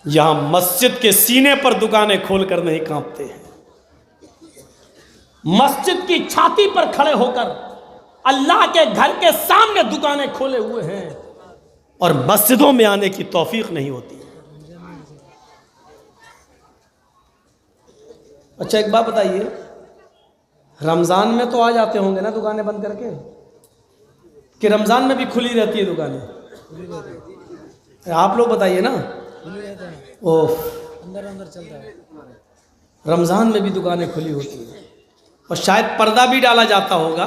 यहां मस्जिद के सीने पर दुकानें खोलकर नहीं कांपते हैं, मस्जिद की छाती पर खड़े होकर अल्लाह के घर के सामने दुकानें खोले हुए हैं और मस्जिदों में आने की तौफीक नहीं होती। अच्छा एक बात बताइए, रमजान में तो आ जाते होंगे ना दुकानें बंद करके, कि रमजान में भी खुली रहती है दुकानें? आप लोग बताइए ना। ओह, अंदर चलता है। रमजान में भी दुकानें खुली होती हैं और शायद पर्दा भी डाला जाता होगा।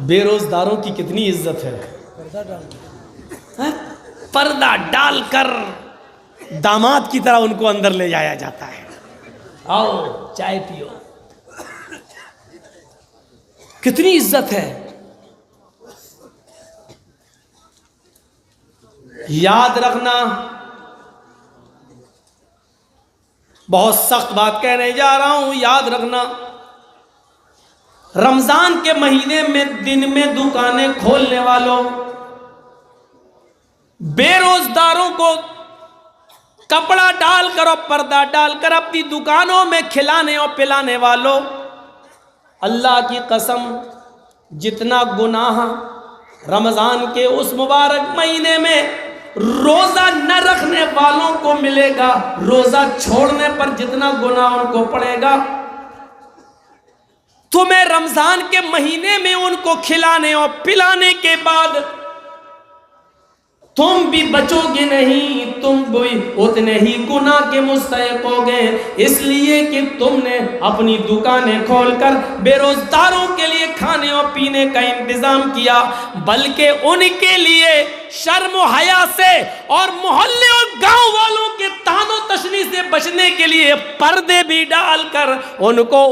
बेरोजगारों की कितनी इज्जत है, पर्दा डालकर दामाद की तरह उनको अंदर ले जाया जाता है। आओ चाय पियो, कितनी इज्जत है। याद रखना, बहुत सख्त बात कहने जा रहा हूं, याद रखना, रमजान के महीने में दिन में दुकानें खोलने वालों, बेरोजगारों को कपड़ा डालकर और पर्दा डालकर अपनी दुकानों में खिलाने और पिलाने वालों, अल्लाह की कसम जितना गुनाह रमजान के उस मुबारक महीने में रोजा न रखने वालों को मिलेगा, रोजा छोड़ने पर जितना गुनाह उनको पड़ेगा, तुम्हें रमजान के महीने में उनको खिलाने और पिलाने के बाद तुम भी बचोगे नहीं, तुम भी उतने ही गुनाह के मुस्तहिक होगे, इसलिए कि तुमने अपनी दुकानें खोलकर बेरोजगारों के लिए खाने और पीने का इंतजाम किया, बल्कि उनके लिए शर्म और हया से और मोहल्ले और गांव वालों के तानो तशनी से बचने के लिए पर्दे भी डालकर उनको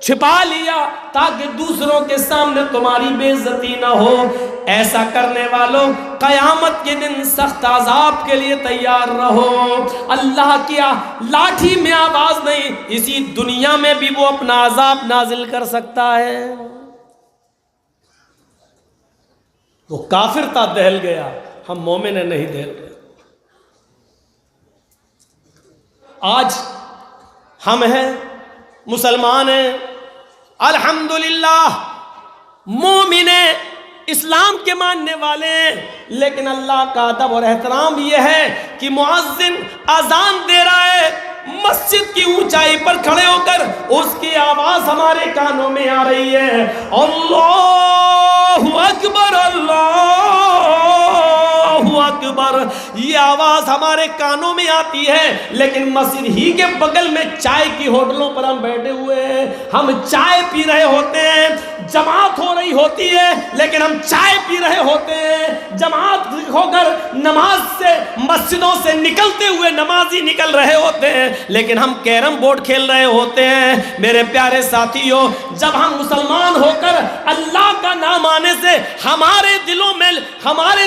छिपा लिया ताकि दूसरों के सामने तुम्हारी बेइज्जती ना हो। ऐसा करने वालों, कयामत के दिन सख्त अजाब के लिए तैयार रहो। अल्लाह की लाठी में आवाज नहीं, इसी दुनिया में भी वो अपना अजाब नाजिल कर सकता है। वो काफिर था, दहल गया, हम मोमिन नहीं दहल गए। आज हम हैं, मुसलमान हैं, अल्हम्दुलिल्लाह, मोमिने इस्लाम के मानने वाले हैं, लेकिन अल्लाह का अदब और एहतराम यह है कि मुअज्जिन अजान दे रहा है, मस्जिद की ऊंचाई पर खड़े होकर उसकी आवाज हमारे कानों में आ रही है, अल्लाहु अकबर, अल्लाहु अकबर, ये आवाज हमारे कानों में आती है, लेकिन मस्जिद ही के बगल में चाय की होटलों पर हम बैठे हुए हैं, हम चाय पी रहे होते हैं, जमात हो रही होती है लेकिन हम चाय पी रहे होते हैं, जमात होकर नमाज से मस्जिदों से निकलते हुए नमाजी निकल रहे होते हैं, लेकिन हम कैरम बोर्ड खेल रहे होते हैं। मेरे प्यारे साथियों, जब हम मुसलमान होकर अल्लाह का नाम आने से हमारे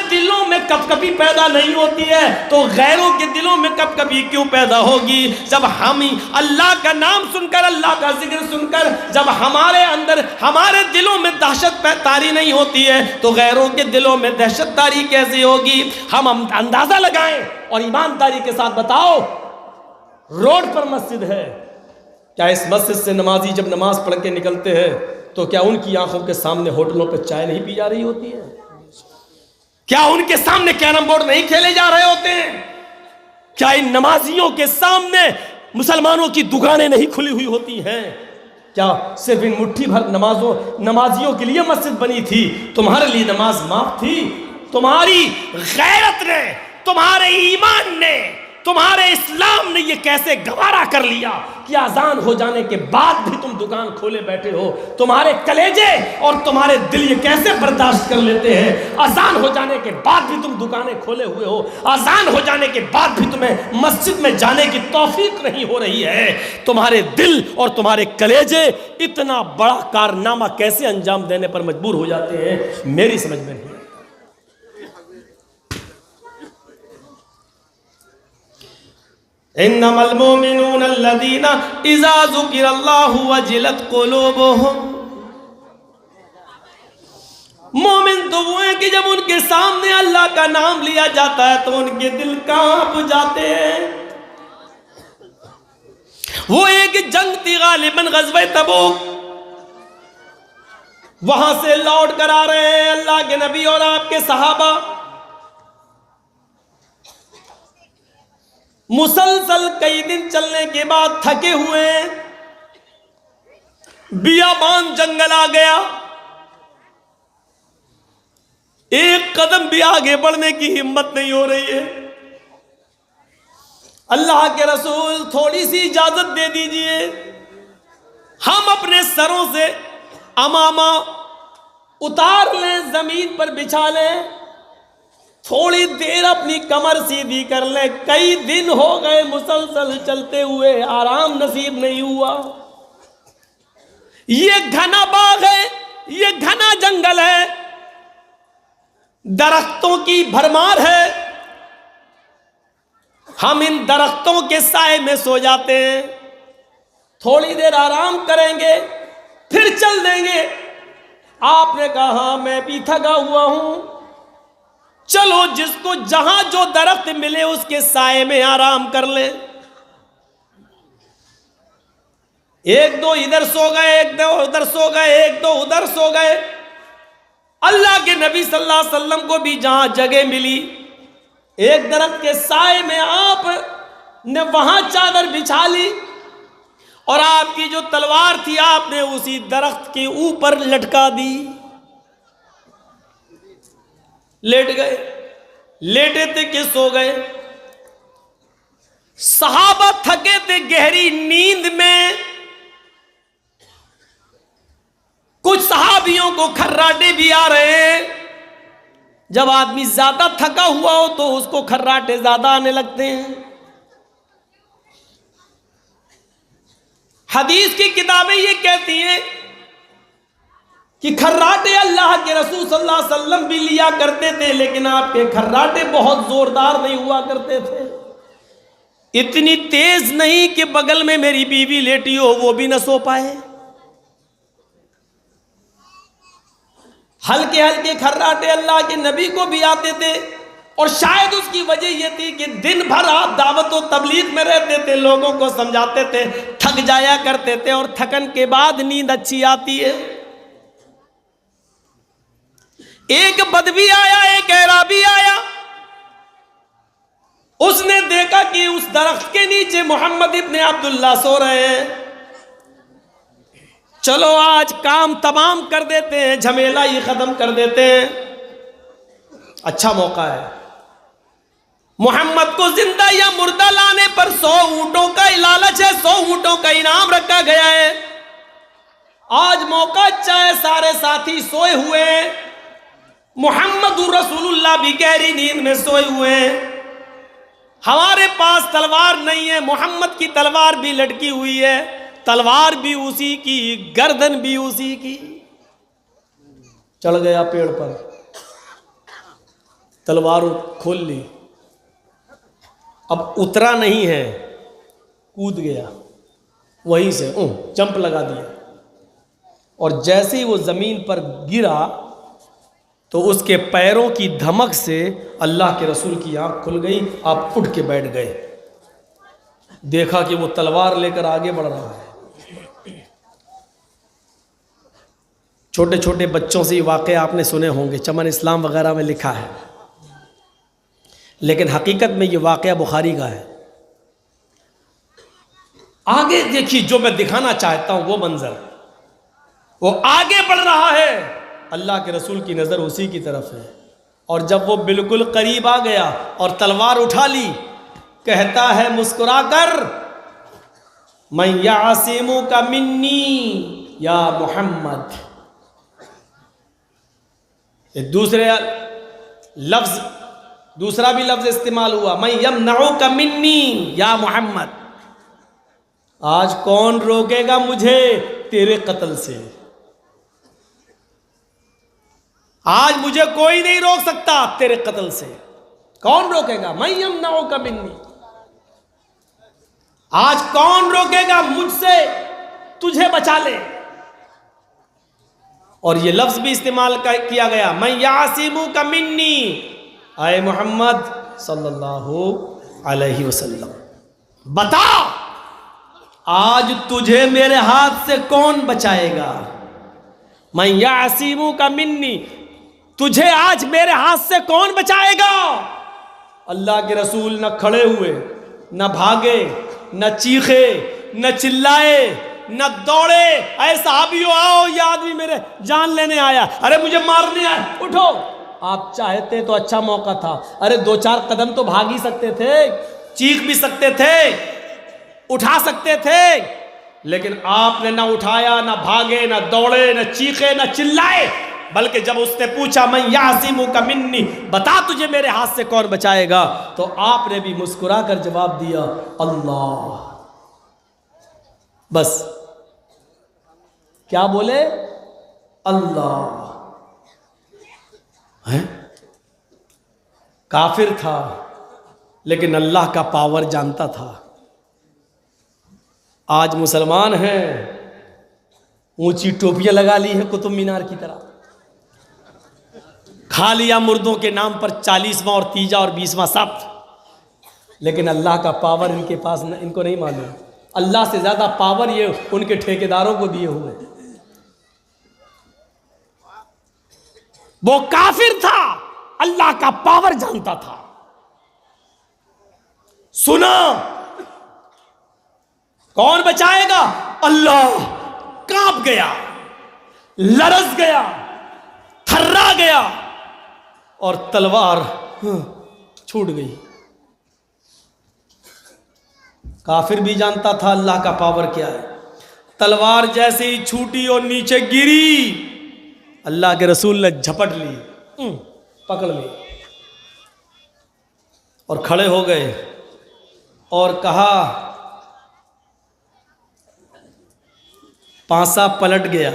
दिलों में कपकपी पैदा नहीं होती है, तो गैरों के दिलों में कपकपी क्यों पैदा होगी? जब हम अल्लाह का नाम सुनकर, अल्लाह का जिक्र सुनकर जब हमारे अंदर, हमारे दिलों में दहशत तारी नहीं होती है, तो गैरों के दिलों में दहशत तारी कैसे होगी? हम अंदाजा लगाएं और ईमानदारी के साथ बताओ, रोड पर मस्जिद है, क्या इस मस्जिद से नमाजी जब नमाज पढ़ के निकलते हैं तो क्या उनकी आंखों के सामने होटलों पर चाय नहीं पी जा रही होती है? क्या उनके सामने कैरम बोर्ड नहीं खेले जा रहे होते हैं? क्या इन नमाजियों के सामने मुसलमानों की दुकानें नहीं खुली हुई होती हैं? क्या सिर्फ इन मुट्ठी भर नमाजियों के लिए मस्जिद बनी थी? तुम्हारे लिए नमाज माफ थी? तुम्हारी गैरत ने, तुम्हारे ईमान ने, तुम्हारे इस्लाम ने ये कैसे गवारा कर लिया कि अजान हो जाने के बाद भी तुम दुकान खोले बैठे हो? तुम्हारे कलेजे और तुम्हारे दिल ये कैसे बर्दाश्त कर लेते हैं? अजान हो जाने के बाद भी तुम दुकानें खोले हुए हो, अजान हो जाने के बाद भी तुम्हें मस्जिद में जाने की तौफीक नहीं हो रही है। तुम्हारे दिल और तुम्हारे कलेजे इतना बड़ा कारनामा कैसे अंजाम देने पर मजबूर हो जाते हैं, मेरी समझ में नहीं। इन्नमल मोमिनून अल्लज़ीना इज़ा ज़ुकिरल्लाहु वजिलत क़ुलूबुहुम, मोमिन तो वो है कि जब उनके सामने अल्लाह का नाम लिया जाता है तो उनके दिल कांप जाते हैं। वो एक जंग थी गालिबन गज़वे तबूक, वहां से लौट कर आ रहे हैं अल्लाह के नबी और आपके सहाबा। मुसलसल कई दिन चलने के बाद थके हुए, बियाबान जंगल आ गया, एक कदम भी आगे बढ़ने की हिम्मत नहीं हो रही है। अल्लाह के रसूल थोड़ी सी इजाजत दे दीजिए, हम अपने सरों से अमामा उतार लें, जमीन पर बिछा लें, थोड़ी देर अपनी कमर सीधी कर लें। कई दिन हो गए मुसलसल चलते हुए, आराम नसीब नहीं हुआ। ये घना बाग है, ये घना जंगल है, दरख्तों की भरमार है। हम इन दरख्तों के साए में सो जाते हैं, थोड़ी देर आराम करेंगे फिर चल देंगे। आपने कहा मैं भी थका हुआ हूं, चलो जिसको जहां जो दरख्त मिले उसके साए में आराम कर ले। एक दो इधर सो गए, एक दो उधर सो गए, एक दो उधर सो गए। अल्लाह के नबी सल्लल्लाहु अलैहि वसल्लम को भी जहां जगह मिली, एक दरख्त के साए में आप ने वहां चादर बिछा ली और आपकी जो तलवार थी आपने उसी दरख्त के ऊपर लटका दी। लेट गए, लेटे थे कि सो गए। सहाबा थके थे गहरी नींद में। कुछ सहाबियों को खर्राटे भी आ रहे हैं। जब आदमी ज्यादा थका हुआ हो तो उसको खर्राटे ज्यादा आने लगते हैं। हदीस की किताबें ये कहती हैं कि खर्राटे अल्लाह के रसूल सल्लल्लाहु अलैहि वसल्लम भी लिया करते थे, लेकिन आपके खर्राटे बहुत जोरदार नहीं हुआ करते थे। इतनी तेज नहीं कि बगल में मेरी बीवी लेटी हो वो भी न सो पाए। हल्के हल्के खर्राटे अल्लाह के नबी को भी आते थे, और शायद उसकी वजह यह थी कि दिन भर आप दावत और तबलीग में रहते थे, लोगों को समझाते थे, थक जाया करते थे और थकन के बाद नींद अच्छी आती है। एक बदवी आया, एक एराबी आया, उसने देखा कि उस दरख्त के नीचे मोहम्मद इब्ने अब्दुल्ला सो रहे हैं। चलो आज काम तमाम कर देते हैं, झमेला ही खत्म कर देते हैं, अच्छा मौका है। मोहम्मद को जिंदा या मुर्दा लाने पर 100 ऊंटों का लालच है, 100 ऊंटों का इनाम रखा गया है। आज मौका अच्छा है, सारे साथी सोए हुए हैं, मोहम्मद रसूलुल्लाह भी गहरी नींद में सोए हुए हैं। हमारे पास तलवार नहीं है, मोहम्मद की तलवार भी लटकी हुई है, तलवार भी उसी की, गर्दन भी उसी की। चढ़ गया पेड़ पर, तलवार खोल ली, अब उतरा नहीं है, कूद गया वहीं से, जंप लगा दिया, और जैसे ही वो जमीन पर गिरा तो उसके पैरों की धमक से अल्लाह के रसूल की आंख खुल गई। आप उठ के बैठ गए, देखा कि वो तलवार लेकर आगे बढ़ रहा है। छोटे छोटे बच्चों से ये वाक़े आपने सुने होंगे, चमन इस्लाम वगैरह में लिखा है, लेकिन हकीकत में ये वाक़या बुखारी का है। आगे देखिए, जो मैं दिखाना चाहता हूं वो मंजर, वो आगे बढ़ रहा है, अल्लाह के रसूल की नज़र उसी की तरफ है, और जब वो बिल्कुल करीब आ गया और तलवार उठा ली, कहता है मुस्कुराकर, मैं यासिमु का मिन्नी या मोहम्मद। दूसरे लफ्ज, दूसरा भी लफ्ज इस्तेमाल हुआ, मैं यमनउ का मिन्नी या मोहम्मद। आज कौन रोकेगा मुझे तेरे कत्ल से? आज मुझे कोई नहीं रोक सकता तेरे कत्ल से, कौन रोकेगा? मैं यमनउ का मिन्नी, आज कौन रोकेगा मुझसे तुझे बचा ले? और ये लफ्ज़ भी इस्तेमाल किया गया, मैं यासिमु का मिन्नी, आए मोहम्मद सल्लल्लाहु अलैहि वसल्लम, बता आज तुझे मेरे हाथ से कौन बचाएगा। मैं यासिमु का मिन्नी, तुझे आज मेरे हाथ से कौन बचाएगा। अल्लाह के रसूल न खड़े हुए, न भागे, न चीखे, न चिल्लाए, न दौड़े, ऐसा साहबियों आओ ये आदमी मेरे जान लेने आया, अरे मुझे मारने आया, उठो। आप चाहते तो अच्छा मौका था, अरे 2-4 कदम तो भाग ही सकते थे, चीख भी सकते थे, उठा सकते थे, लेकिन आपने ना उठाया, ना भागे, ना दौड़े, ना चीखे, ना चिल्लाए, बल्कि जब उसने पूछा मैं यासिमु का मिन्नी, बता तुझे मेरे हाथ से कौन बचाएगा, तो आपने भी मुस्कुरा कर जवाब दिया अल्लाह। बस क्या बोले, अल्लाह। है काफिर था लेकिन अल्लाह का पावर जानता था। आज मुसलमान हैं, ऊंची टोपियां लगा ली है कुतुब मीनार की तरह, खा लिया मुर्दों के नाम पर 40वां और 30वां और 20वां सब्त, लेकिन अल्लाह का पावर इनके पास इनको नहीं मालूम। अल्लाह से ज्यादा पावर ये उनके ठेकेदारों को दिए हुए। वो काफिर था, अल्लाह का पावर जानता था। सुना कौन बचाएगा, अल्लाह। कांप गया, लरस गया, थर्रा गया और तलवार छूट गई। काफिर भी जानता था अल्लाह का पावर क्या है। तलवार जैसे ही छूटी और नीचे गिरी, अल्लाह के रसूल ने झपट ली, पकड़ ली और खड़े हो गए और कहा, पांसा पलट गया,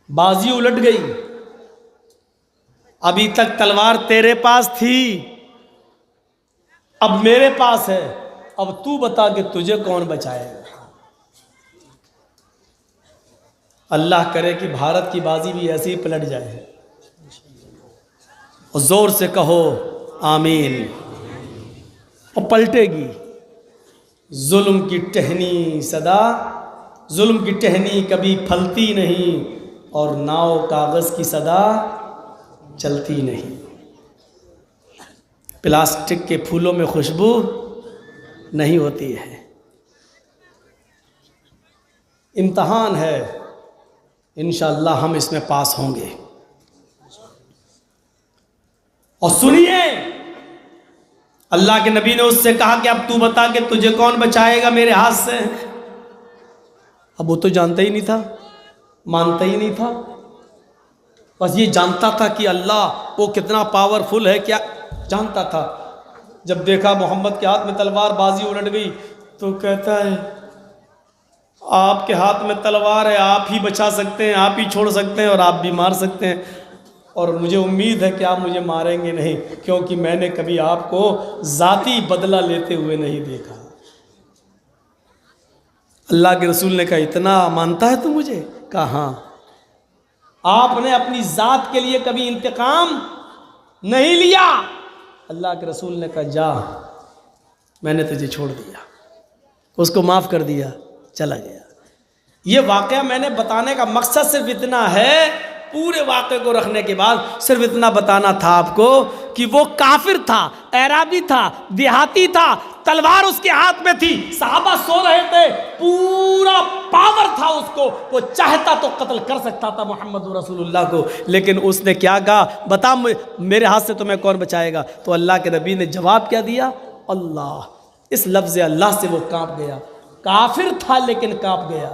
बाजी उलट गई। अभी तक तलवार तेरे पास थी, अब मेरे पास है, अब तू बता कि तुझे कौन बचाएगा। अल्लाह करे कि भारत की बाजी भी ऐसे ही पलट जाए। और जोर से कहो आमीन। और पलटेगी। जुल्म की टहनी सदा, जुल्म की टहनी कभी फलती नहीं, और नाव कागज़ की सदा चलती नहीं। प्लास्टिक के फूलों में खुशबू नहीं होती है। इम्तहान है, इंशाअल्लाह हम इसमें पास होंगे। और सुनिए, अल्लाह के नबी ने उससे कहा कि अब तू बता कि तुझे कौन बचाएगा मेरे हाथ से। अब वो तो जानता ही नहीं था, मानता ही नहीं था, बस ये जानता था कि अल्लाह वो कितना पावरफुल है, क्या जानता था। जब देखा मोहम्मद के हाथ में तलवार, बाजी उलट गई, तो कहता है आपके हाथ में तलवार है, आप ही बचा सकते हैं, आप ही छोड़ सकते हैं और आप भी मार सकते हैं, और मुझे उम्मीद है कि आप मुझे मारेंगे नहीं, क्योंकि मैंने कभी आपको ज़ाती बदला लेते हुए नहीं देखा। अल्लाह के रसूल ने कहा इतना मानता है तू मुझे? कहा हाँ। आपने अपनी ज़ात के लिए कभी इंतकाम नहीं लिया। अल्लाह के रसूल ने कहा जा, मैंने तुझे छोड़ दिया, उसको माफ़ कर दिया, चला गया। ये वाक़या मैंने बताने का मकसद सिर्फ इतना है, पूरे वाक़े को रखने के बाद सिर्फ इतना बताना था आपको कि वो काफिर था, एराबी था, देहाती था, तलवार उसके हाथ में थी, सहाबा सो रहे थे, पूरा पावर था उसको, वो चाहता तो कत्ल कर सकता था मोहम्मद रसूलुल्लाह को, लेकिन उसने क्या कहा, बता मेरे हाथ से तुम्हें कौन बचाएगा? तो अल्लाह के नबी ने जवाब क्या दिया? अल्लाह। इस लफ्ज़ अल्लाह से वो कांप गया। काफिर था लेकिन कांप गया।